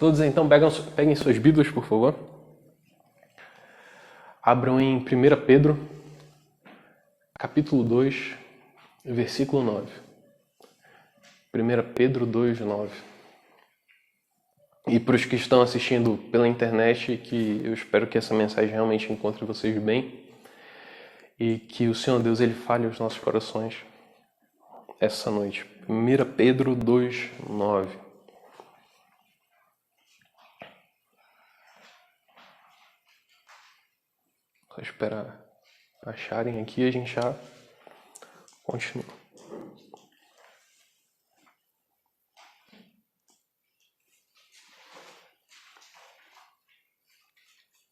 Todos então peguem suas Bíblias, por favor. Abram em 1 Pedro, capítulo 2, versículo 9. 1 Pedro 2, 9. E para os que estão assistindo pela internet, que eu espero que essa mensagem realmente encontre vocês bem e que o Senhor Deus ele fale aos nossos corações essa noite. 1 Pedro 2, 9. Só esperar acharem aqui e a gente já continua.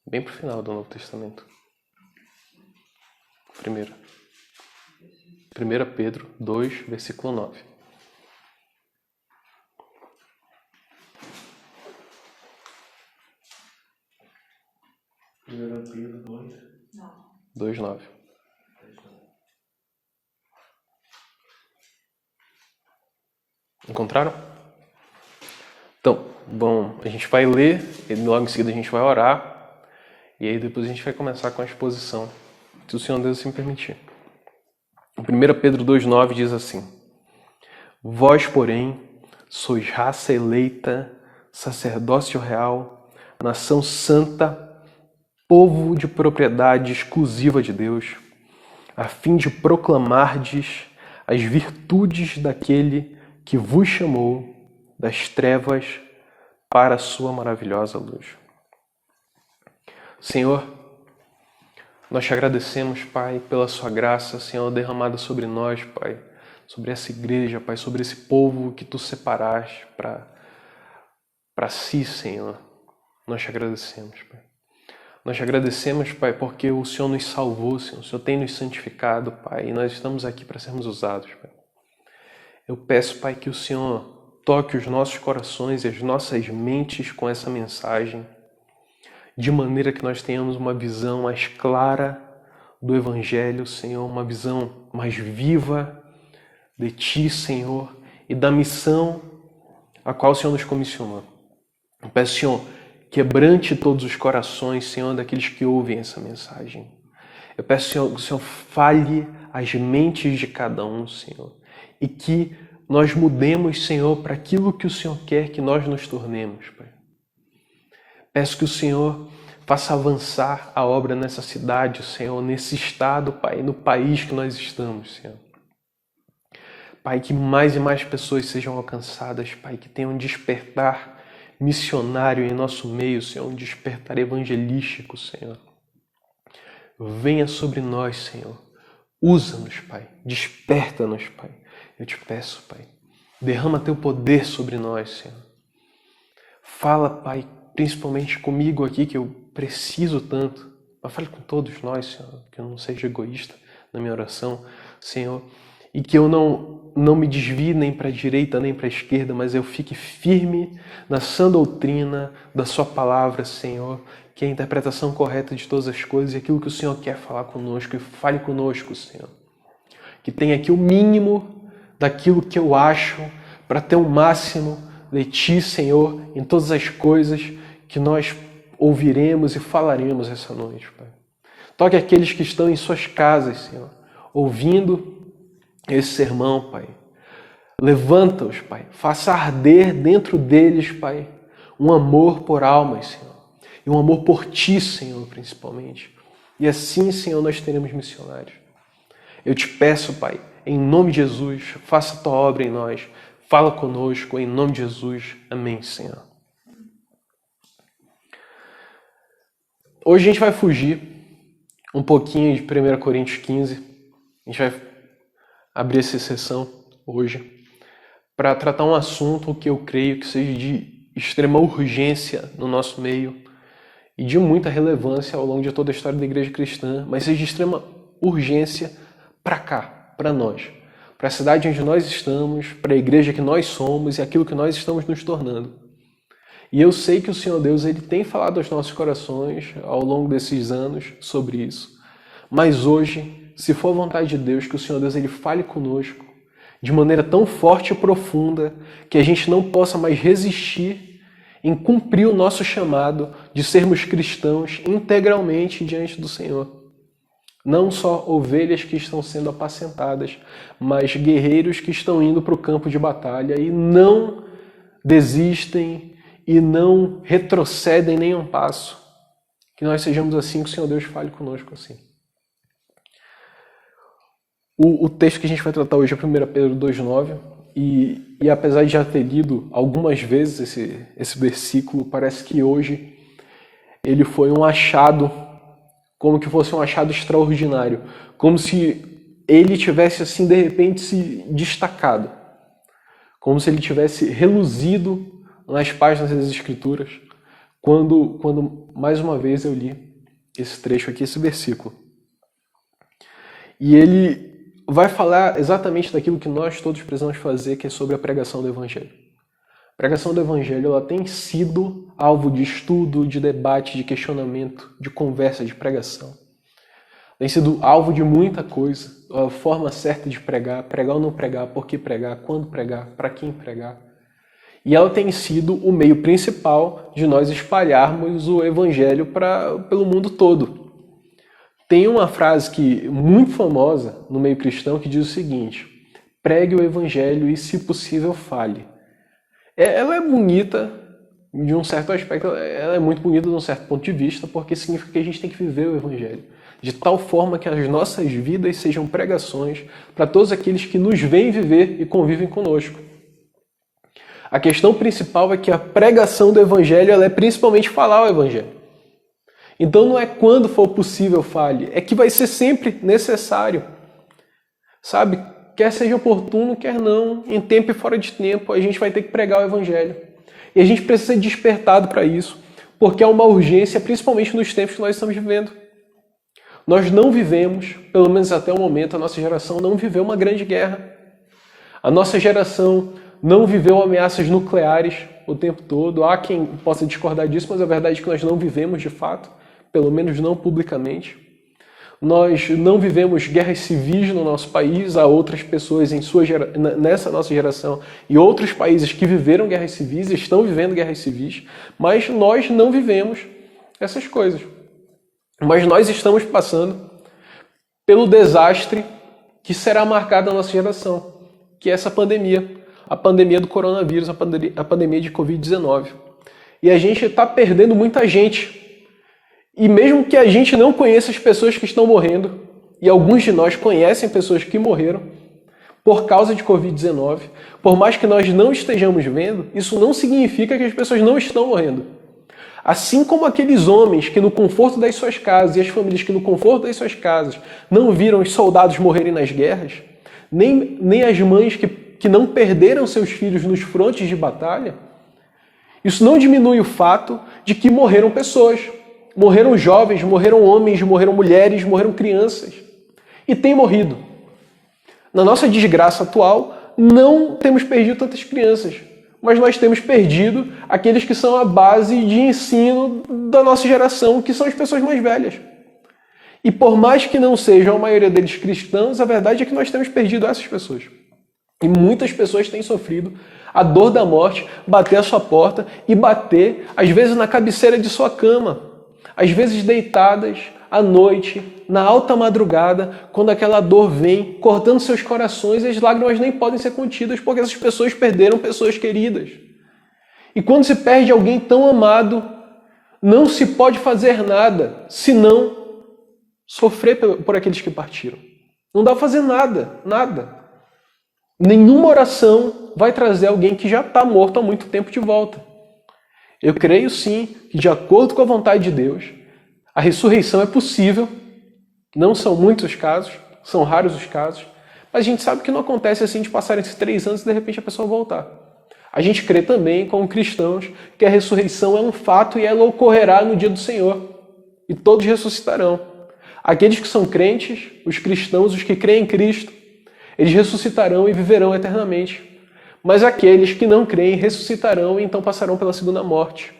Bem pro final do Novo Testamento. Primeiro. 1 Pedro 2, versículo 9. Pedro 2, 9. Encontraram? Então, bom, a gente vai ler e logo em seguida a gente vai orar e aí depois a gente vai começar com a exposição, se o Senhor Deus assim permitir. 1 Pedro 2,9 diz assim: Vós, porém, sois raça eleita, sacerdócio real, nação santa, povo de propriedade exclusiva de Deus, a fim de proclamardes as virtudes daquele que vos chamou das trevas para a sua maravilhosa luz. Senhor, nós te agradecemos, Pai, pela sua graça, Senhor, derramada sobre nós, Pai, sobre essa igreja, Pai, sobre esse povo que tu separaste para si, Senhor. Nós te agradecemos, Pai. Nós te agradecemos, Pai, porque o Senhor nos salvou, Senhor. O Senhor tem nos santificado, Pai, e nós estamos aqui para sermos usados, Pai. Eu peço, Pai, que o Senhor toque os nossos corações e as nossas mentes com essa mensagem, de maneira que nós tenhamos uma visão mais clara do Evangelho, Senhor, uma visão mais viva de Ti, Senhor, e da missão a qual o Senhor nos comissionou. Eu peço, Senhor, quebrante todos os corações, Senhor, daqueles que ouvem essa mensagem. Eu peço, Senhor, que o Senhor fale as mentes de cada um, Senhor, e que nós mudemos, Senhor, para aquilo que o Senhor quer que nós nos tornemos, Pai. Peço que o Senhor faça avançar a obra nessa cidade, Senhor, nesse estado, Pai, no país que nós estamos, Senhor. Pai, que mais e mais pessoas sejam alcançadas, Pai, que tenham um despertar missionário em nosso meio, Senhor, um despertar evangelístico, Senhor. Venha sobre nós, Senhor. Usa-nos, Pai. Desperta-nos, Pai. Eu te peço, Pai. Derrama teu poder sobre nós, Senhor. Fala, Pai, principalmente comigo aqui, que eu preciso tanto. Mas fale com todos nós, Senhor, que eu não seja egoísta na minha oração, Senhor. E que eu não me desvie nem para a direita nem para a esquerda, mas eu fique firme na sã doutrina da sua palavra, Senhor, que é a interpretação correta de todas as coisas e aquilo que o Senhor quer falar conosco, e fale conosco, Senhor. Que tenha aqui o mínimo daquilo que eu acho para ter o máximo de Ti, Senhor, em todas as coisas que nós ouviremos e falaremos essa noite, Pai. Toque aqueles que estão em suas casas, Senhor, ouvindo esse sermão, Pai. Levanta-os, Pai. Faça arder dentro deles, Pai, um amor por almas, Senhor. E um amor por Ti, Senhor, principalmente. E assim, Senhor, nós teremos missionários. Eu te peço, Pai, em nome de Jesus, faça a Tua obra em nós. Fala conosco, em nome de Jesus. Amém, Senhor. Hoje a gente vai fugir um pouquinho de 1 Coríntios 15. A gente vai abrir essa sessão hoje para tratar um assunto que eu creio que seja de extrema urgência no nosso meio e de muita relevância ao longo de toda a história da igreja cristã, mas seja de extrema urgência para cá, para nós, para a cidade onde nós estamos, para a igreja que nós somos e aquilo que nós estamos nos tornando. E eu sei que o Senhor Deus ele tem falado aos nossos corações ao longo desses anos sobre isso. Mas hoje, se for a vontade de Deus, que o Senhor Deus ele fale conosco de maneira tão forte e profunda que a gente não possa mais resistir em cumprir o nosso chamado de sermos cristãos integralmente diante do Senhor. Não só ovelhas que estão sendo apacentadas, mas guerreiros que estão indo para o campo de batalha e não desistem e não retrocedem nem um passo. Que nós sejamos assim, que o Senhor Deus fale conosco assim. O texto que a gente vai tratar hoje é 1 Pedro 2,9 e apesar de já ter lido algumas vezes esse versículo, parece que hoje ele foi um achado, como que fosse um achado extraordinário, como se ele tivesse assim de repente se destacado, como se ele tivesse reluzido nas páginas das Escrituras, quando mais uma vez eu li esse trecho aqui, esse versículo. E ele vai falar exatamente daquilo que nós todos precisamos fazer, que é sobre a pregação do Evangelho. A pregação do Evangelho ela tem sido alvo de estudo, de debate, de questionamento, de conversa, de pregação. Tem sido alvo de muita coisa, a forma certa de pregar ou não pregar, por que pregar, quando pregar, para quem pregar. E ela tem sido o meio principal de nós espalharmos o Evangelho pelo mundo todo. Tem uma frase muito famosa no meio cristão que diz o seguinte: pregue o Evangelho e, se possível, fale. Ela é bonita de um certo aspecto, ela é muito bonita de um certo ponto de vista, porque significa que a gente tem que viver o Evangelho de tal forma que as nossas vidas sejam pregações para todos aqueles que nos veem viver e convivem conosco. A questão principal é que a pregação do Evangelho ela é principalmente falar o Evangelho. Então não é quando for possível fale, é que vai ser sempre necessário. Sabe? Quer seja oportuno, quer não, em tempo e fora de tempo, a gente vai ter que pregar o Evangelho. E a gente precisa ser despertado para isso, porque há uma urgência, principalmente nos tempos que nós estamos vivendo. Nós não vivemos, pelo menos até o momento, a nossa geração não viveu uma grande guerra. A nossa geração não viveu ameaças nucleares o tempo todo. Há quem possa discordar disso, mas a verdade é que nós não vivemos de fato, pelo menos não publicamente. Nós não vivemos guerras civis no nosso país, há outras pessoas nessa nossa geração e outros países que viveram guerras civis, estão vivendo guerras civis, mas nós não vivemos essas coisas. Mas nós estamos passando pelo desastre que será marcado na nossa geração, que é essa pandemia, a pandemia do coronavírus, a pandemia de Covid-19. E a gente está perdendo muita gente. E mesmo que a gente não conheça as pessoas que estão morrendo, e alguns de nós conhecem pessoas que morreram por causa de Covid-19, por mais que nós não estejamos vendo, isso não significa que as pessoas não estão morrendo. Assim como aqueles homens que no conforto das suas casas e as famílias que no conforto das suas casas não viram os soldados morrerem nas guerras, nem as mães que não perderam seus filhos nos frontes de batalha, isso não diminui o fato de que morreram pessoas. Morreram jovens, morreram homens, morreram mulheres, morreram crianças. E tem morrido. Na nossa desgraça atual, não temos perdido tantas crianças, mas nós temos perdido aqueles que são a base de ensino da nossa geração, que são as pessoas mais velhas. E por mais que não sejam a maioria deles cristãos, a verdade é que nós temos perdido essas pessoas. E muitas pessoas têm sofrido a dor da morte, bater à sua porta e bater, às vezes, na cabeceira de sua cama. Às vezes deitadas à noite, na alta madrugada, quando aquela dor vem, cortando seus corações, e as lágrimas nem podem ser contidas, porque essas pessoas perderam pessoas queridas. E quando se perde alguém tão amado, não se pode fazer nada, senão sofrer por aqueles que partiram. Não dá para fazer nada, nada. Nenhuma oração vai trazer alguém que já está morto há muito tempo de volta. Eu creio sim que, de acordo com a vontade de Deus, a ressurreição é possível. Não são muitos os casos, são raros os casos, mas a gente sabe que não acontece assim de passar esses 3 anos e de repente a pessoa voltar. A gente crê também, como cristãos, que a ressurreição é um fato e ela ocorrerá no dia do Senhor. E todos ressuscitarão. Aqueles que são crentes, os cristãos, os que creem em Cristo, eles ressuscitarão e viverão eternamente. Mas aqueles que não creem ressuscitarão e então passarão pela segunda morte.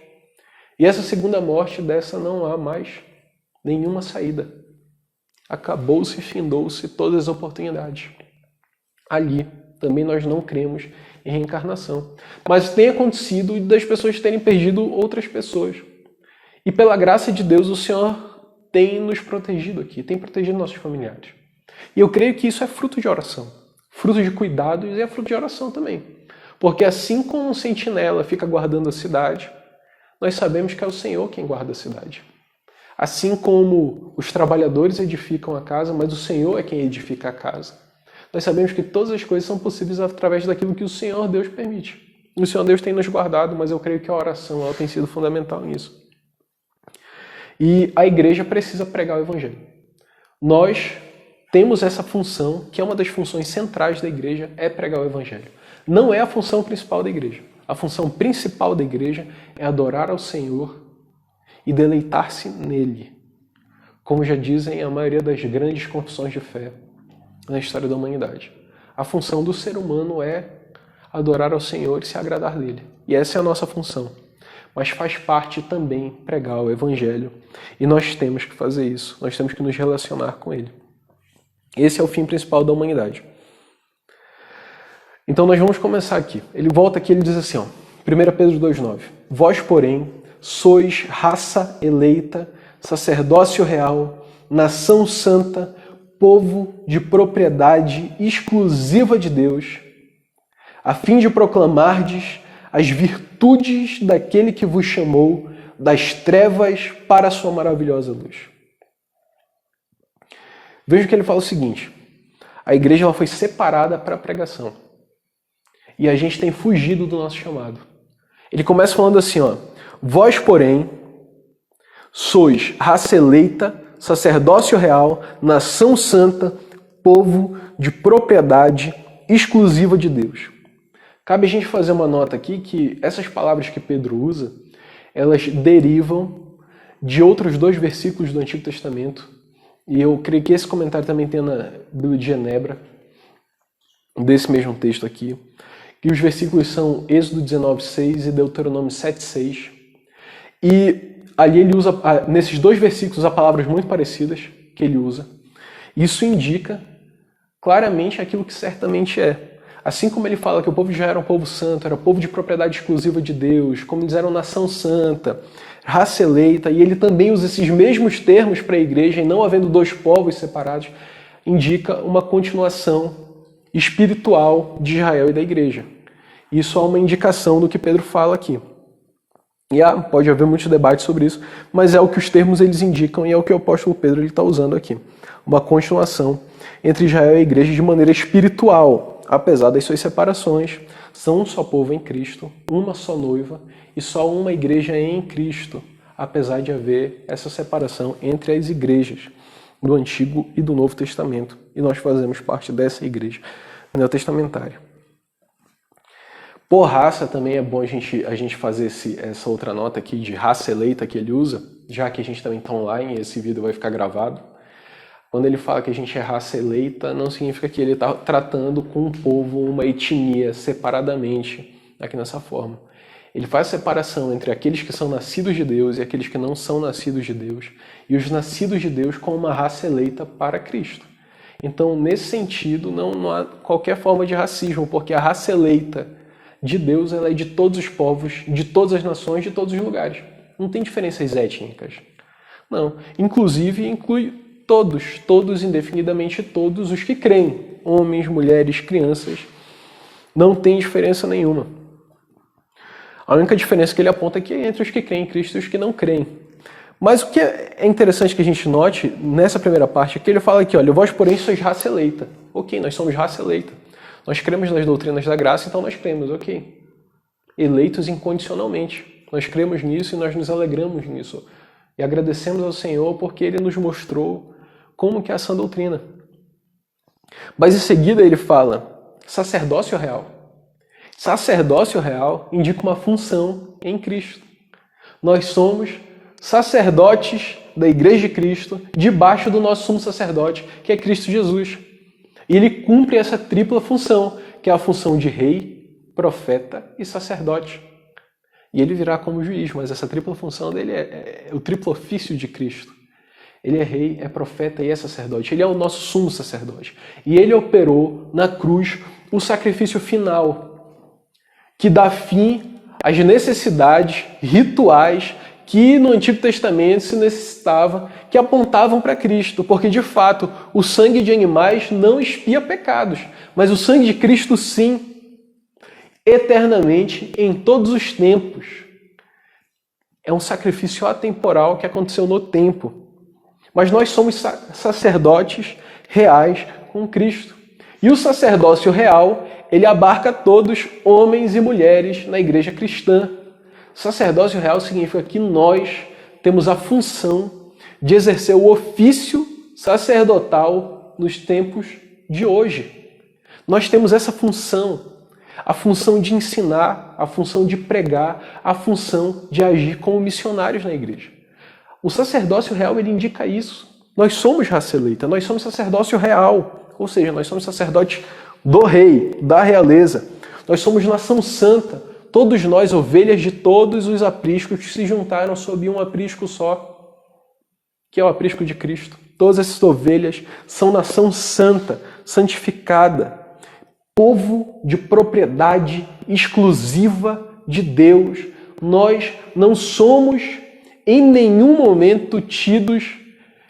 E essa segunda morte, dessa não há mais nenhuma saída. Acabou-se, findou-se todas as oportunidades. Ali Também nós não cremos em reencarnação. Mas tem acontecido das pessoas terem perdido outras pessoas. E pela graça de Deus, o Senhor tem nos protegido aqui, tem protegido nossos familiares. E eu creio que isso é fruto de oração, fruto de cuidados e é fruto de oração também. Porque assim como um sentinela fica guardando a cidade, nós sabemos que é o Senhor quem guarda a cidade. Assim como os trabalhadores edificam a casa, mas o Senhor é quem edifica a casa. Nós sabemos que todas as coisas são possíveis através daquilo que o Senhor Deus permite. O Senhor Deus tem nos guardado, mas eu creio que a oração ela tem sido fundamental nisso. E a igreja precisa pregar o Evangelho. Nós temos essa função, que é uma das funções centrais da igreja, é pregar o Evangelho. Não é a função principal da igreja. A função principal da igreja é adorar ao Senhor e deleitar-se nele. Como já dizem a maioria das grandes confissões de fé na história da humanidade. A função do ser humano é adorar ao Senhor e se agradar dele. E essa é a nossa função. Mas faz parte também pregar o Evangelho. E nós temos que fazer isso. Nós temos que nos relacionar com ele. Esse é o fim principal da humanidade. Então nós vamos começar aqui. Ele volta aqui e ele diz assim, 1 Pedro 2,9. Vós, porém, sois raça eleita, sacerdócio real, nação santa, povo de propriedade exclusiva de Deus, a fim de proclamardes as virtudes daquele que vos chamou das trevas para a sua maravilhosa luz. Veja que ele fala o seguinte, a igreja ela foi separada para a pregação. E a gente tem fugido do nosso chamado. Ele começa falando assim, vós, porém, sois raça eleita, sacerdócio real, nação santa, povo de propriedade exclusiva de Deus. Cabe a gente fazer uma nota aqui que essas palavras que Pedro usa, elas derivam de outros 2 versículos do Antigo Testamento. E eu creio que esse comentário também tem na Bíblia de Genebra, desse mesmo texto aqui. E os versículos são Êxodo 19:6 e Deuteronômio 7:6. E ali ele usa, nesses 2 versículos, há palavras muito parecidas que ele usa. Isso indica claramente aquilo que certamente é. Assim como ele fala que o povo já era um povo santo, era povo de propriedade exclusiva de Deus, como eles eram nação santa, raça eleita, e ele também usa esses mesmos termos para a igreja, e não havendo 2 povos separados, indica uma continuação espiritual de Israel e da igreja. Isso é uma indicação do que Pedro fala aqui. E pode haver muitos debates sobre isso, mas é o que os termos eles indicam e é o que o apóstolo Pedro está usando aqui. Uma continuação entre Israel e a igreja de maneira espiritual, apesar das suas separações. São um só povo em Cristo, uma só noiva e só uma igreja em Cristo, apesar de haver essa separação entre as igrejas do Antigo e do Novo Testamento. E nós fazemos parte dessa igreja neotestamentária. Por raça também é bom a gente fazer essa outra nota aqui de raça eleita que ele usa, já que a gente também está online e esse vídeo vai ficar gravado. Quando ele fala que a gente é raça eleita, não significa que ele está tratando com um povo, uma etnia, separadamente, aqui nessa forma. Ele faz separação entre aqueles que são nascidos de Deus e aqueles que não são nascidos de Deus, e os nascidos de Deus como uma raça eleita para Cristo. Então, nesse sentido, não há qualquer forma de racismo, porque a raça eleita de Deus ela é de todos os povos, de todas as nações, de todos os lugares. Não tem diferenças étnicas. Não. Inclusive, inclui todos, indefinidamente todos os que creem. Homens, mulheres, crianças. Não tem diferença nenhuma. A única diferença que ele aponta aqui é entre os que creem em Cristo e os que não creem. Mas o que é interessante que a gente note nessa primeira parte é que ele fala aqui, olha, vós porém sois raça eleita. Ok, nós somos raça eleita. Nós cremos nas doutrinas da graça, então nós cremos, ok. Eleitos incondicionalmente. Nós cremos nisso e nós nos alegramos nisso. E agradecemos ao Senhor porque Ele nos mostrou como que é essa doutrina. Mas em seguida ele fala, sacerdócio real. Sacerdócio real indica uma função em Cristo. Nós somos sacerdotes da Igreja de Cristo, debaixo do nosso sumo sacerdote, que é Cristo Jesus. E ele cumpre essa tripla função, que é a função de rei, profeta e sacerdote. E ele virá como juiz, mas essa tripla função dele é o triplo ofício de Cristo. Ele é rei, é profeta e é sacerdote. Ele é o nosso sumo sacerdote. E ele operou na cruz o sacrifício final, que dá fim às necessidades rituais que no Antigo Testamento se necessitava, que apontavam para Cristo, porque de fato o sangue de animais não expia pecados, mas o sangue de Cristo sim, eternamente, em todos os tempos. É um sacrifício atemporal que aconteceu no tempo. Mas nós somos sacerdotes reais com Cristo. E o sacerdócio real, ele abarca todos, homens e mulheres, na igreja cristã. Sacerdócio real significa que nós temos a função de exercer o ofício sacerdotal nos tempos de hoje. Nós temos essa função, a função de ensinar, a função de pregar, a função de agir como missionários na igreja. O sacerdócio real, ele indica isso. Nós somos raça eleita, nós somos sacerdócio real, ou seja, nós somos sacerdotes do rei, da realeza. Nós somos nação santa, todos nós, ovelhas de todos os apriscos que se juntaram sob um aprisco só, que é o aprisco de Cristo. Todas essas ovelhas são nação santa, santificada, povo de propriedade exclusiva de Deus. Nós não somos em nenhum momento tidos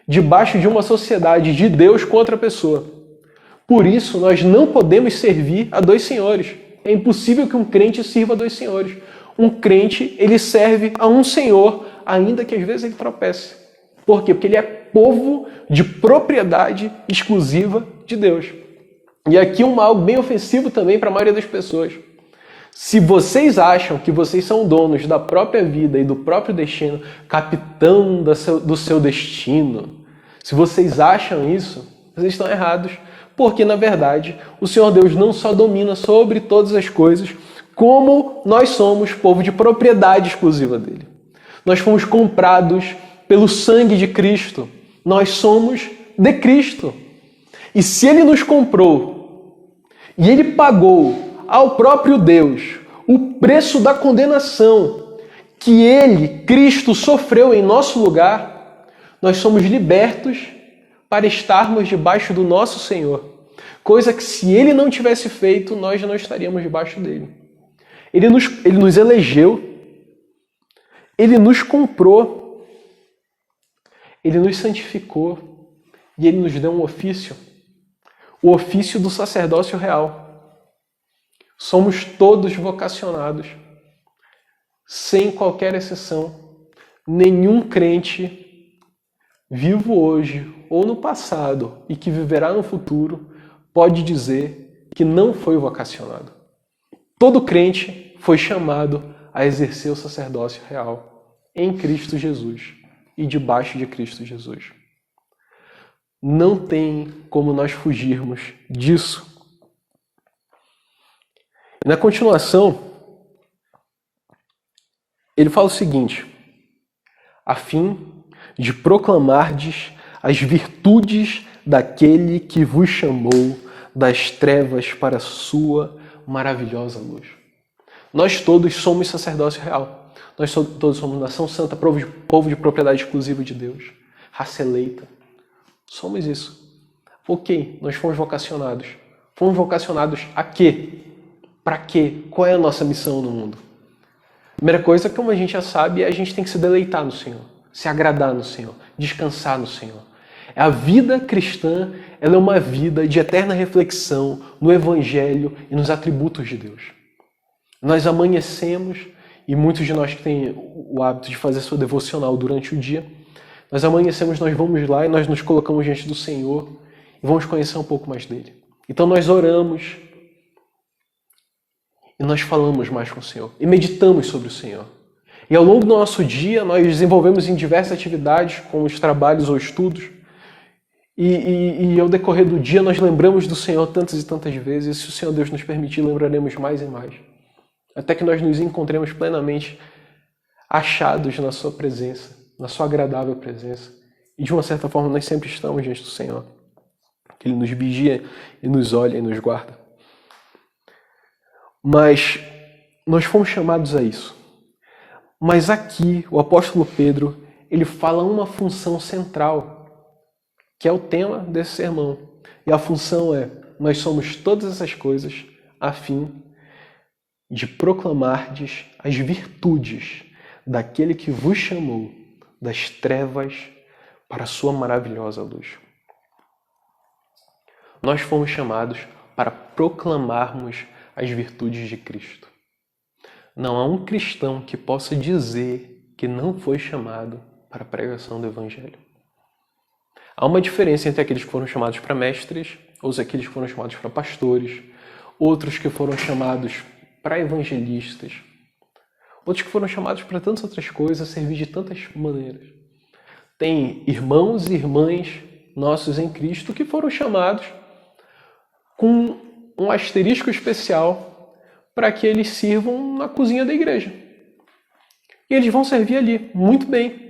debaixo de uma sociedade de Deus com outra pessoa. Por isso, nós não podemos servir a dois senhores. É impossível que um crente sirva a dois senhores. Um crente, ele serve a um senhor, ainda que às vezes ele tropece. Por quê? Porque ele é povo de propriedade exclusiva de Deus. E aqui algo bem ofensivo também para a maioria das pessoas. Se vocês acham que vocês são donos da própria vida e do próprio destino, capitão do seu destino, se vocês acham isso, vocês estão errados. Porque, na verdade, o Senhor Deus não só domina sobre todas as coisas, como nós somos povo de propriedade exclusiva dele. Nós fomos comprados pelo sangue de Cristo. Nós somos de Cristo. E se ele nos comprou e ele pagou ao próprio Deus o preço da condenação que ele, Cristo, sofreu em nosso lugar, nós somos libertos para estarmos debaixo do nosso Senhor. Coisa que se ele não tivesse feito, nós não estaríamos debaixo dele. Ele nos elegeu, ele nos comprou, ele nos santificou e ele nos deu um ofício, o ofício do sacerdócio real. Somos todos vocacionados, sem qualquer exceção. Nenhum crente vivo hoje ou no passado e que viverá no futuro pode dizer que não foi vocacionado. Todo crente foi chamado a exercer o sacerdócio real em Cristo Jesus e debaixo de Cristo Jesus. Não tem como nós fugirmos disso. Na continuação, ele fala o seguinte: a fim de proclamardes as virtudes daquele que vos chamou das trevas para a sua maravilhosa luz. Nós todos somos sacerdócio real. Nós todos somos nação santa, povo de propriedade exclusiva de Deus, raça eleita. Somos isso. Ok, nós fomos vocacionados. Fomos vocacionados a quê? Para quê? Qual é a nossa missão no mundo? A primeira coisa, como a gente já sabe, é a gente tem que se deleitar no Senhor, se agradar no Senhor, descansar no Senhor. A vida cristã, ela é uma vida de eterna reflexão no Evangelho e nos atributos de Deus. Nós amanhecemos, e muitos de nós que têm o hábito de fazer sua devocional durante o dia, nós amanhecemos, nós vamos lá e nós nos colocamos diante do Senhor e vamos conhecer um pouco mais dele. Então nós oramos e nós falamos mais com o Senhor e meditamos sobre o Senhor. E ao longo do nosso dia nós desenvolvemos em diversas atividades, como os trabalhos ou estudos, e ao decorrer do dia nós lembramos do Senhor tantas e tantas vezes, e se o Senhor Deus nos permitir, lembraremos mais e mais, até que nós nos encontremos plenamente achados na sua presença, na sua agradável presença. E de uma certa forma nós sempre estamos diante do Senhor, que Ele nos vigia e nos olha e nos guarda. Mas nós fomos chamados a isso. Mas aqui o apóstolo Pedro, ele fala uma função central, que é o tema desse sermão. E a função é nós somos todas essas coisas a fim de proclamardes as virtudes daquele que vos chamou das trevas para a sua maravilhosa luz. Nós fomos chamados para proclamarmos as virtudes de Cristo. Não há um cristão que possa dizer que não foi chamado para a pregação do Evangelho. Há uma diferença entre aqueles que foram chamados para mestres, ou aqueles que foram chamados para pastores, outros que foram chamados para evangelistas, outros que foram chamados para tantas outras coisas, servir de tantas maneiras. Tem irmãos e irmãs nossos em Cristo que foram chamados com um asterisco especial para que eles sirvam na cozinha da igreja. E eles vão servir ali muito bem.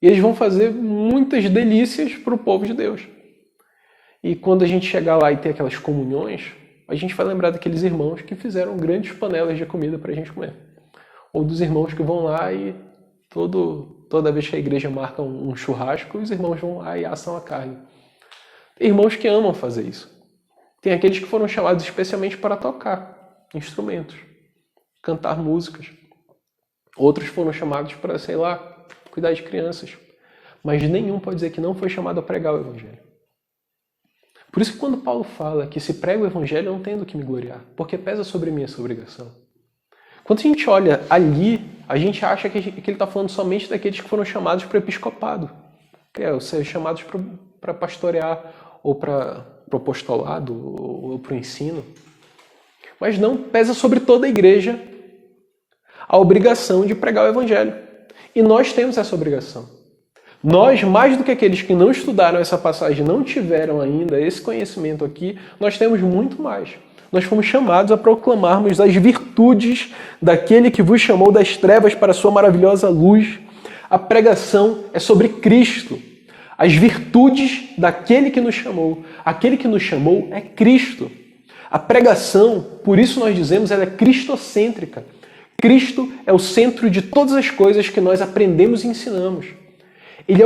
E eles vão fazer muitas delícias para o povo de Deus. E quando a gente chegar lá e ter aquelas comunhões, a gente vai lembrar daqueles irmãos que fizeram grandes panelas de comida para a gente comer. Ou dos irmãos que vão lá e toda vez que a igreja marca um churrasco, os irmãos vão lá e assam a carne. Tem irmãos que amam fazer isso. Tem aqueles que foram chamados especialmente para tocar instrumentos, cantar músicas. Outros foram chamados para, cuidar de crianças. Mas nenhum pode dizer que não foi chamado a pregar o Evangelho. Por isso que quando Paulo fala que se prega o Evangelho, eu não tenho do que me gloriar, porque pesa sobre mim essa obrigação. Quando a gente olha ali, a gente acha que ele está falando somente daqueles que foram chamados para episcopado, que é ser chamados para pastorear ou para o apostolado ou para o ensino. Mas não, pesa sobre toda a igreja a obrigação de pregar o Evangelho. E nós temos essa obrigação. Nós, mais do que aqueles que não estudaram essa passagem, não tiveram ainda esse conhecimento aqui, nós temos muito mais. Nós fomos chamados a proclamarmos as virtudes daquele que vos chamou das trevas para a sua maravilhosa luz. A pregação é sobre Cristo. As virtudes daquele que nos chamou. Aquele que nos chamou é Cristo. A pregação, por isso nós dizemos, ela é cristocêntrica. Cristo é o centro de todas as coisas que nós aprendemos e ensinamos. Ele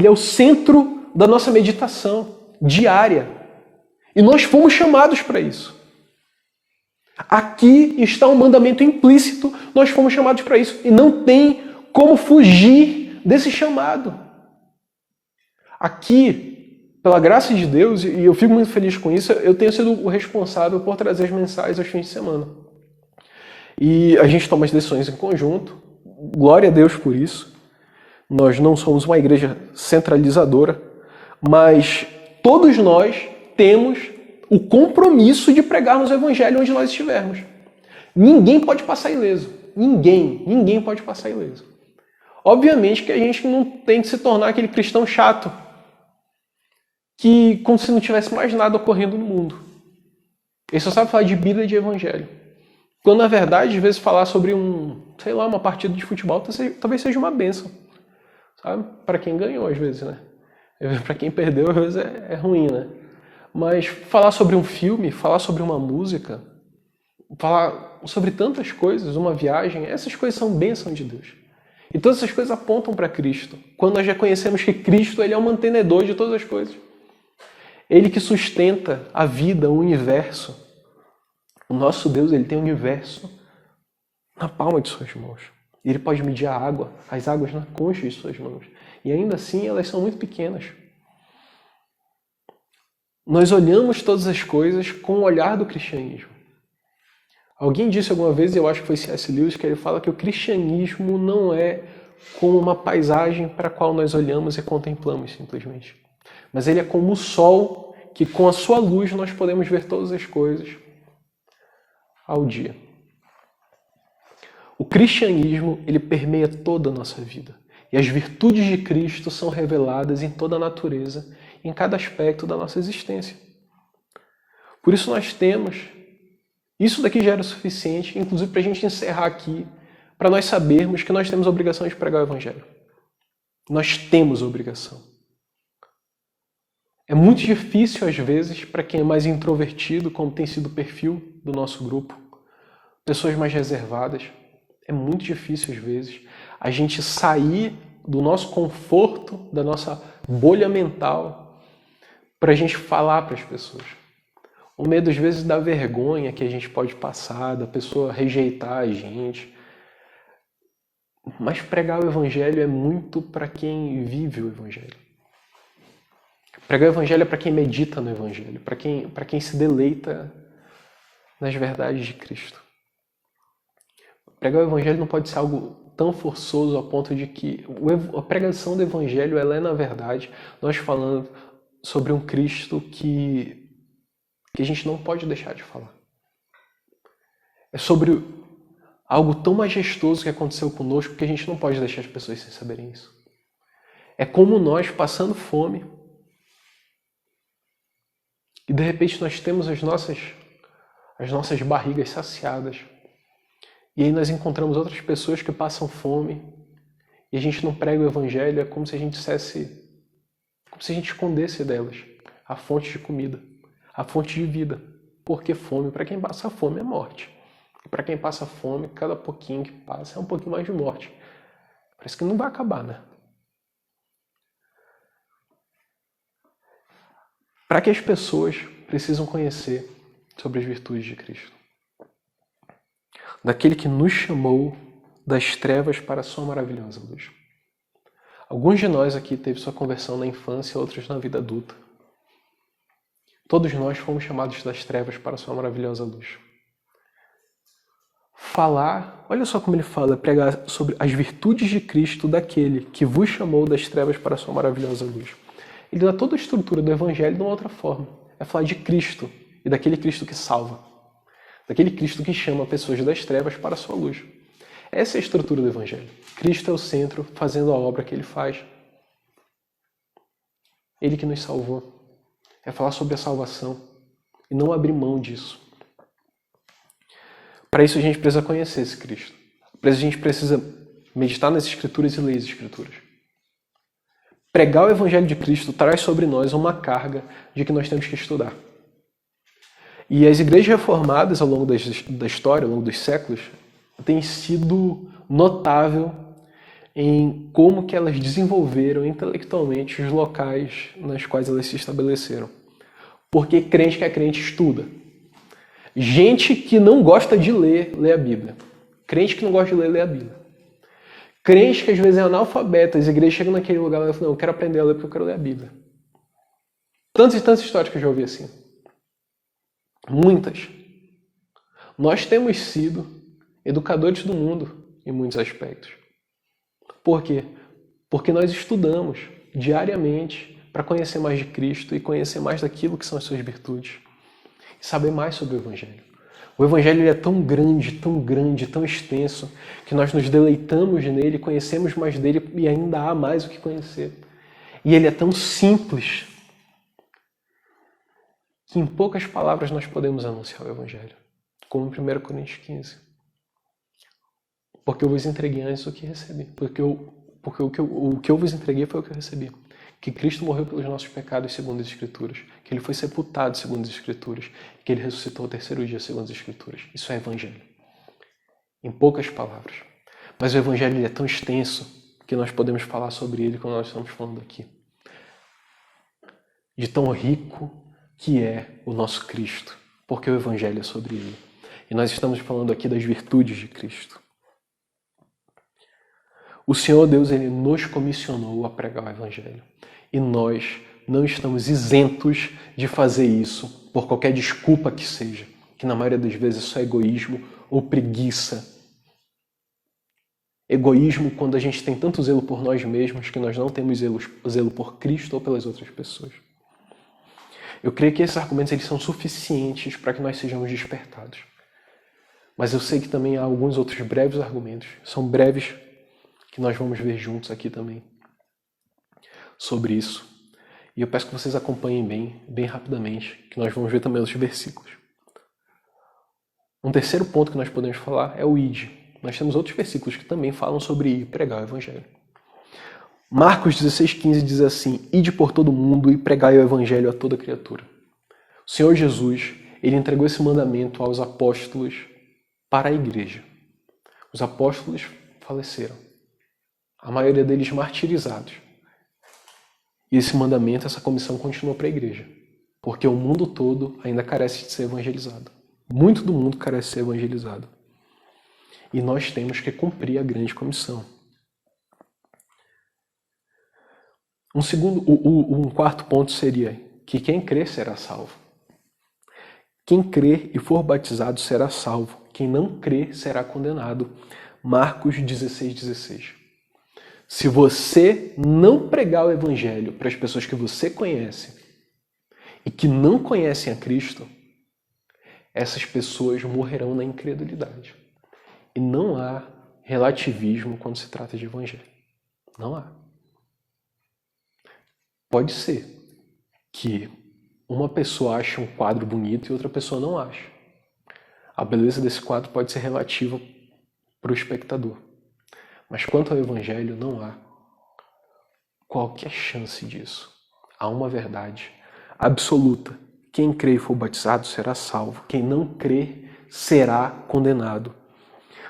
é o centro da nossa meditação diária. E nós fomos chamados para isso. Aqui está um mandamento implícito, nós fomos chamados para isso. E não tem como fugir desse chamado. Aqui, pela graça de Deus, e eu fico muito feliz com isso, eu tenho sido o responsável por trazer as mensagens aos fins de semana. E a gente toma as decisões em conjunto. Glória a Deus por isso. Nós não somos uma igreja centralizadora, mas todos nós temos o compromisso de pregarmos o Evangelho onde nós estivermos. Ninguém pode passar ileso. Ninguém pode passar ileso. Obviamente que a gente não tem que se tornar aquele cristão chato, que como se não tivesse mais nada ocorrendo no mundo. Ele só sabe falar de Bíblia e de Evangelho. Quando, na verdade, às vezes falar sobre uma partida de futebol talvez seja uma bênção. Sabe? Para quem ganhou, às vezes, né? Para quem perdeu, às vezes é ruim, né? Mas falar sobre um filme, falar sobre uma música, falar sobre tantas coisas, uma viagem, essas coisas são bênção de Deus. E todas essas coisas apontam para Cristo. Quando nós já conhecemos que Cristo ele é o mantenedor de todas as coisas. Ele que sustenta a vida, o universo. O nosso Deus, ele tem o universo na palma de suas mãos. Ele pode medir a água, as águas na concha de suas mãos. E ainda assim, elas são muito pequenas. Nós olhamos todas as coisas com o olhar do cristianismo. Alguém disse alguma vez, eu acho que foi C.S. Lewis, que ele fala que o cristianismo não é como uma paisagem para a qual nós olhamos e contemplamos simplesmente. Mas ele é como o sol, que com a sua luz nós podemos ver todas as coisas ao dia. O cristianismo, ele permeia toda a nossa vida. E as virtudes de Cristo são reveladas em toda a natureza, em cada aspecto da nossa existência. Por isso nós temos, isso daqui já era suficiente, inclusive para a gente encerrar aqui, para nós sabermos que nós temos a obrigação de pregar o Evangelho. Nós temos a obrigação. É muito difícil, às vezes, para quem é mais introvertido, como tem sido o perfil do nosso grupo, pessoas mais reservadas, é muito difícil, às vezes, a gente sair do nosso conforto, da nossa bolha mental, para a gente falar para as pessoas. O medo, às vezes, da vergonha que a gente pode passar, da pessoa rejeitar a gente. Mas pregar o Evangelho é muito para quem vive o Evangelho. Pregar o Evangelho é para quem medita no Evangelho, para quem se deleita nas verdades de Cristo. Pregar o Evangelho não pode ser algo tão forçoso ao ponto de que a pregação do Evangelho ela é, na verdade, nós falando sobre um Cristo que a gente não pode deixar de falar. É sobre algo tão majestoso que aconteceu conosco que a gente não pode deixar as pessoas sem saberem isso. É como nós passando fome e de repente nós temos as nossas barrigas saciadas. E aí nós encontramos outras pessoas que passam fome e a gente não prega o Evangelho, é como se a gente dissesse, como se a gente escondesse delas a fonte de comida, a fonte de vida. Porque fome, para quem passa fome, é morte. E para quem passa fome, cada pouquinho que passa é um pouquinho mais de morte. Parece que não vai acabar, né? Para que as pessoas precisam conhecer sobre as virtudes de Cristo. Daquele que nos chamou das trevas para a sua maravilhosa luz. Alguns de nós aqui teve sua conversão na infância, outros na vida adulta. Todos nós fomos chamados das trevas para a sua maravilhosa luz. Falar, olha só como ele fala, pregar sobre as virtudes de Cristo daquele que vos chamou das trevas para a sua maravilhosa luz. Ele dá toda a estrutura do Evangelho de uma outra forma. É falar de Cristo e daquele Cristo que salva. Daquele Cristo que chama pessoas das trevas para a sua luz. Essa é a estrutura do Evangelho. Cristo é o centro, fazendo a obra que Ele faz. Ele que nos salvou. É falar sobre a salvação e não abrir mão disso. Para isso a gente precisa conhecer esse Cristo. Para isso a gente precisa meditar nas Escrituras e ler as Escrituras. Pregar o Evangelho de Cristo traz sobre nós uma carga de que nós temos que estudar. E as igrejas reformadas ao longo da história, ao longo dos séculos, têm sido notável em como que elas desenvolveram intelectualmente os locais nas quais elas se estabeleceram. Porque crente que é crente estuda. Gente que não gosta de ler, lê a Bíblia. Crente que não gosta de ler, lê a Bíblia. Crente que às vezes é analfabeto, as igrejas chegam naquele lugar e falam, não, eu quero aprender a ler porque eu quero ler a Bíblia. Tantas e tantas histórias que eu já ouvi assim. Muitas. Nós temos sido educadores do mundo em muitos aspectos. Por quê? Porque nós estudamos diariamente para conhecer mais de Cristo e conhecer mais daquilo que são as suas virtudes. E saber mais sobre o Evangelho. O Evangelho ele é tão grande, tão extenso, que nós nos deleitamos nele, conhecemos mais dele e ainda há mais o que conhecer. E ele é tão simples que em poucas palavras nós podemos anunciar o Evangelho. Como em 1 Coríntios 15. Porque eu vos entreguei antes o que recebi. Porque o que eu vos entreguei foi o que eu recebi. Que Cristo morreu pelos nossos pecados segundo as Escrituras. Que Ele foi sepultado segundo as Escrituras. Que Ele ressuscitou ao terceiro dia segundo as Escrituras. Isso é Evangelho. Em poucas palavras. Mas o Evangelho ele é tão extenso que nós podemos falar sobre ele como nós estamos falando aqui. De tão rico que é o nosso Cristo. Porque o Evangelho é sobre ele. E nós estamos falando aqui das virtudes de Cristo. O Senhor Deus, Ele nos comissionou a pregar o Evangelho. E nós não estamos isentos de fazer isso por qualquer desculpa que seja, que na maioria das vezes é só egoísmo ou preguiça. Egoísmo quando a gente tem tanto zelo por nós mesmos que nós não temos zelo por Cristo ou pelas outras pessoas. Eu creio que esses argumentos eles são suficientes para que nós sejamos despertados. Mas eu sei que também há alguns outros breves argumentos, são breves, que nós vamos ver juntos aqui também, sobre isso. E eu peço que vocês acompanhem bem rapidamente, que nós vamos ver também os versículos. Um terceiro ponto que nós podemos falar é o ide. Nós temos outros versículos que também falam sobre ir pregar o Evangelho. Marcos 16,15 diz assim, ide por todo mundo e pregai o Evangelho a toda criatura. O Senhor Jesus, Ele entregou esse mandamento aos apóstolos para a igreja. Os apóstolos faleceram. A maioria deles martirizados. E esse mandamento, essa comissão continua para a igreja. Porque o mundo todo ainda carece de ser evangelizado. Muito do mundo carece de ser evangelizado. E nós temos que cumprir a grande comissão. Um quarto ponto seria que quem crer será salvo. Quem crer e for batizado será salvo. Quem não crer será condenado. Marcos 16:16. Se você não pregar o evangelho para as pessoas que você conhece e que não conhecem a Cristo, essas pessoas morrerão na incredulidade. E não há relativismo quando se trata de evangelho. Não há. Pode ser que uma pessoa ache um quadro bonito e outra pessoa não ache. A beleza desse quadro pode ser relativa para o espectador. Mas quanto ao evangelho, não há qualquer chance disso. Há uma verdade absoluta. Quem crê e for batizado será salvo. Quem não crê será condenado.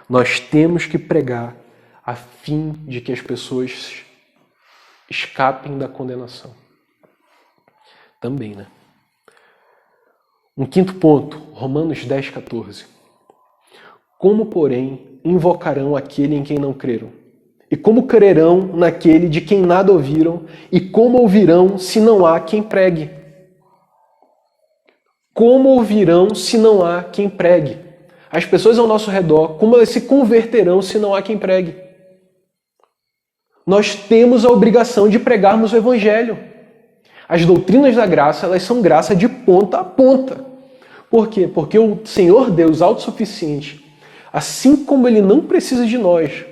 Nós temos que pregar a fim de que as pessoas escapem da condenação. Também, né? Um quinto ponto, Romanos 10:14. Como, porém, invocarão aquele em quem não creram? E como crerão naquele de quem nada ouviram? E como ouvirão se não há quem pregue? Como ouvirão se não há quem pregue? As pessoas ao nosso redor, como elas se converterão se não há quem pregue? Nós temos a obrigação de pregarmos o Evangelho. As doutrinas da graça, elas são graça de ponta a ponta. Por quê? Porque o Senhor Deus autossuficiente, assim como Ele não precisa de nós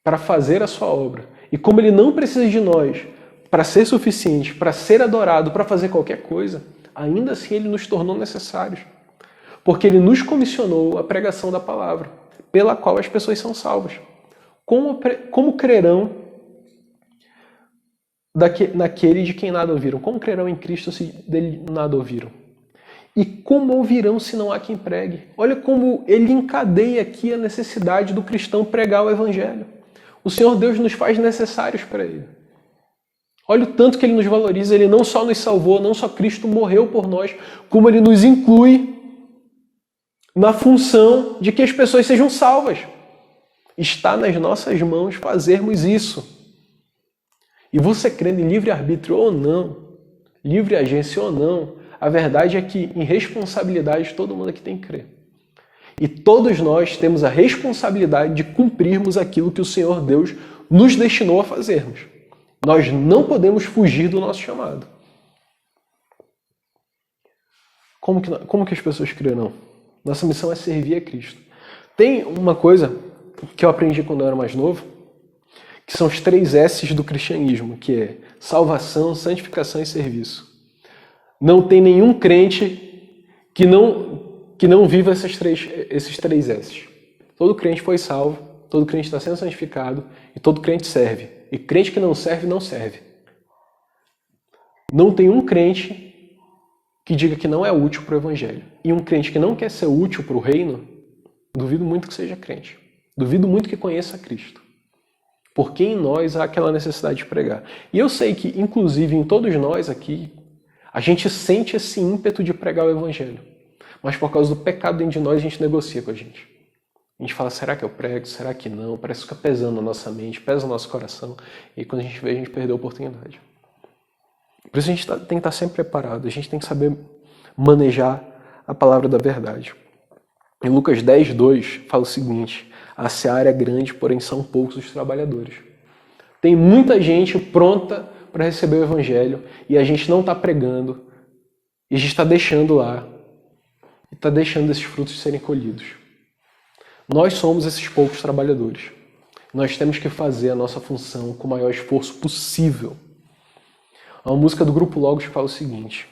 para fazer a sua obra, e como Ele não precisa de nós para ser suficiente, para ser adorado, para fazer qualquer coisa, ainda assim Ele nos tornou necessários. Porque Ele nos comissionou a pregação da palavra, pela qual as pessoas são salvas. Como crerão naquele de quem nada ouviram? Como crerão em Cristo se dele nada ouviram? E como ouvirão se não há quem pregue? Olha como ele encadeia aqui a necessidade do cristão pregar o Evangelho. O Senhor Deus nos faz necessários para Ele. Olha o tanto que Ele nos valoriza. Ele não só nos salvou, não só Cristo morreu por nós, como Ele nos inclui na função de que as pessoas sejam salvas. Está nas nossas mãos fazermos isso. E você crendo em livre-arbítrio ou não, livre agência ou não, a verdade é que em responsabilidade todo mundo aqui tem que crer. E todos nós temos a responsabilidade de cumprirmos aquilo que o Senhor Deus nos destinou a fazermos. Nós não podemos fugir do nosso chamado. Como que as pessoas crerão? Nossa missão é servir a Cristo. Tem uma coisa que eu aprendi quando eu era mais novo, que são os 3 S's do cristianismo, que é salvação, santificação e serviço. Não tem nenhum crente que não viva esses três S's. Todo crente foi salvo, todo crente está sendo santificado e todo crente serve. E crente que não serve, não serve. Não tem um crente que diga que não é útil para o Evangelho. E um crente que não quer ser útil para o reino, duvido muito que seja crente. Duvido muito que conheça Cristo. Porque em nós há aquela necessidade de pregar. E eu sei que, inclusive, em todos nós aqui, a gente sente esse ímpeto de pregar o Evangelho. Mas por causa do pecado dentro de nós, a gente negocia com a gente. A gente fala, será que eu prego? Será que não? Parece que fica pesando na nossa mente, pesa no nosso coração. E quando a gente vê, a gente perdeu a oportunidade. Por isso a gente tem que estar sempre preparado. A gente tem que saber manejar a palavra da verdade. Em Lucas 10:2 fala o seguinte: a seara é grande, porém são poucos os trabalhadores. Tem muita gente pronta para receber o Evangelho e a gente não está pregando e a gente está deixando lá e está deixando esses frutos serem colhidos. Nós somos esses poucos trabalhadores. Nós temos que fazer a nossa função com o maior esforço possível. Há uma música do Grupo Logos que fala o seguinte: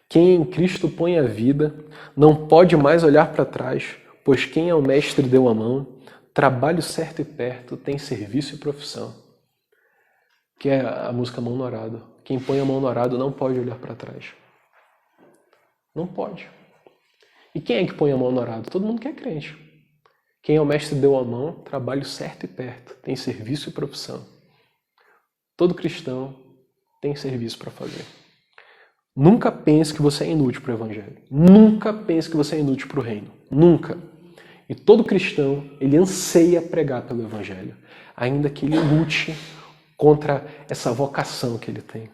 quem em Cristo põe a vida não pode mais olhar para trás, pois quem ao Mestre deu a mão, trabalho certo e perto, tem serviço e profissão. Que é a música Mão no Arado. Quem põe a mão no arado não pode olhar para trás. Não pode. E quem é que põe a mão no arado? Todo mundo que é crente. Quem ao Mestre deu a mão, trabalho certo e perto, tem serviço e profissão. Todo cristão tem serviço para fazer. Nunca pense que você é inútil para o Evangelho. Nunca pense que você é inútil para o reino. Nunca. E todo cristão, ele anseia pregar pelo Evangelho, ainda que ele lute contra essa vocação que ele tem.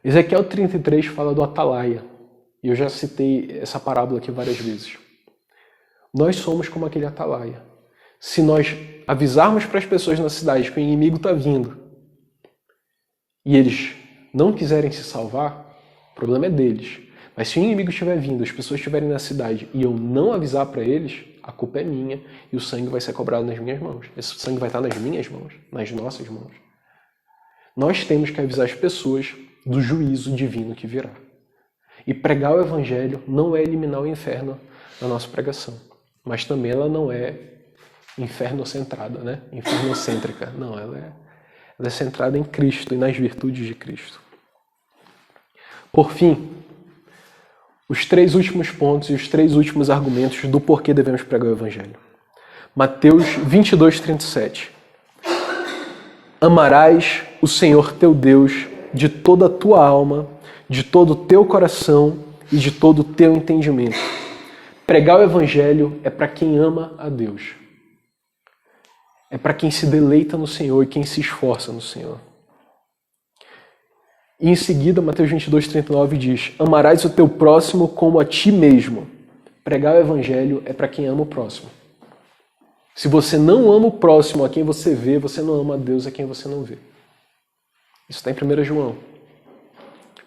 Ezequiel 33 fala do atalaia. E eu já citei essa parábola aqui várias vezes. Nós somos como aquele atalaia. Se nós avisarmos para as pessoas na cidade que o inimigo está vindo e eles não quiserem se salvar, o problema é deles. Mas se o inimigo estiver vindo, as pessoas estiverem na cidade e eu não avisar para eles, a culpa é minha e o sangue vai ser cobrado nas minhas mãos. Esse sangue vai estar nas minhas mãos, nas nossas mãos. Nós temos que avisar as pessoas do juízo divino que virá. E pregar o Evangelho não é eliminar o inferno na nossa pregação, mas também ela não é infernocentrada, né? Infernocêntrica. Não, ela é centrada em Cristo e nas virtudes de Cristo. Por fim, os 3 últimos pontos e os 3 últimos argumentos do porquê devemos pregar o Evangelho. Mateus 22, 37. Amarás o Senhor teu Deus de toda a tua alma, de todo o teu coração e de todo o teu entendimento. Pregar o Evangelho é para quem ama a Deus. É para quem se deleita no Senhor e quem se esforça no Senhor. E em seguida, Mateus 22, 39 diz: amarás o teu próximo como a ti mesmo. Pregar o Evangelho é para quem ama o próximo. Se você não ama o próximo a quem você vê, você não ama a Deus a quem você não vê. Isso está em 1 João.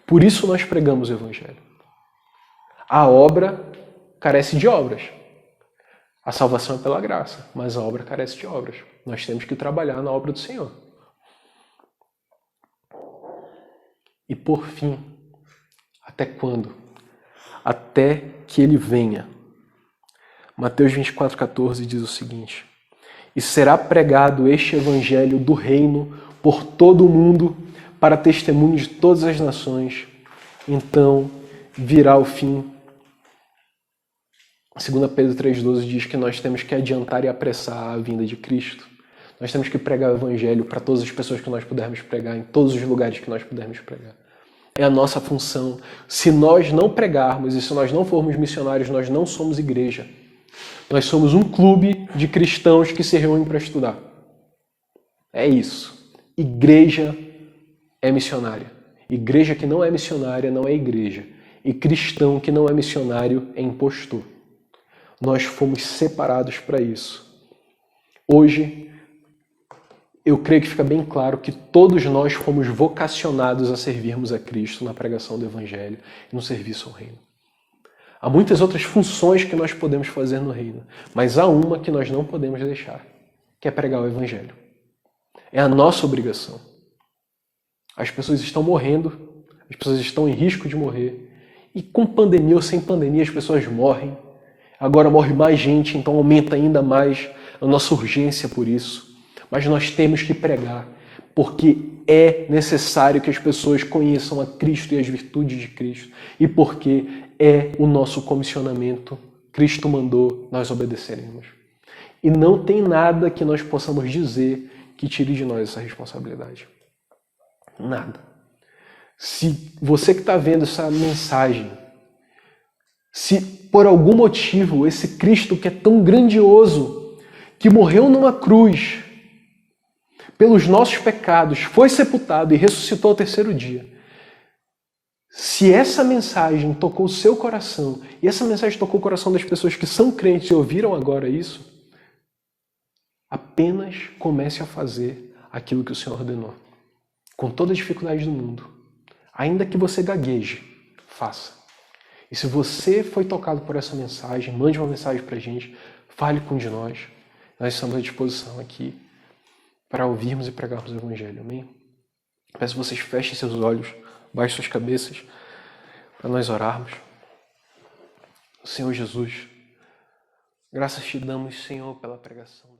Por isso nós pregamos o Evangelho. A obra carece de obras. A salvação é pela graça, mas a obra carece de obras. Nós temos que trabalhar na obra do Senhor. E por fim, até quando? Até que Ele venha. Mateus 24,14 diz o seguinte: e será pregado este Evangelho do reino por todo o mundo, para testemunho de todas as nações. Então virá o fim. 2 Pedro 3,12 diz que nós temos que adiantar e apressar a vinda de Cristo. Nós temos que pregar o Evangelho para todas as pessoas que nós pudermos pregar, em todos os lugares que nós pudermos pregar. É a nossa função. Se nós não pregarmos e se nós não formos missionários, nós não somos igreja. Nós somos um clube de cristãos que se reúnem para estudar. É isso. Igreja é missionária. Igreja que não é missionária não é igreja. E cristão que não é missionário é impostor. Nós fomos separados para isso. Hoje, eu creio que fica bem claro que todos nós fomos vocacionados a servirmos a Cristo na pregação do Evangelho e no serviço ao reino. Há muitas outras funções que nós podemos fazer no reino, mas há uma que nós não podemos deixar, que é pregar o Evangelho. É a nossa obrigação. As pessoas estão morrendo, as pessoas estão em risco de morrer, e com pandemia ou sem pandemia as pessoas morrem. Agora morre mais gente, então aumenta ainda mais a nossa urgência por isso. Mas nós temos que pregar, porque é necessário que as pessoas conheçam a Cristo e as virtudes de Cristo, e porque é o nosso comissionamento. Cristo mandou, nós obedeceremos. E não tem nada que nós possamos dizer que tire de nós essa responsabilidade. Nada. Se você que está vendo essa mensagem, se por algum motivo esse Cristo que é tão grandioso, que morreu numa cruz pelos nossos pecados, foi sepultado e ressuscitou ao 3º dia, se essa mensagem tocou o seu coração, e essa mensagem tocou o coração das pessoas que são crentes e ouviram agora isso, apenas comece a fazer aquilo que o Senhor ordenou. Com toda a dificuldade do mundo. Ainda que você gagueje, faça. E se você foi tocado por essa mensagem, mande uma mensagem para a gente, fale com um de nós. Nós estamos à disposição aqui para ouvirmos e pregarmos o Evangelho. Amém? Peço que vocês fechem seus olhos, baixem suas cabeças, para nós orarmos. Senhor Jesus, graças te damos, Senhor, pela pregação.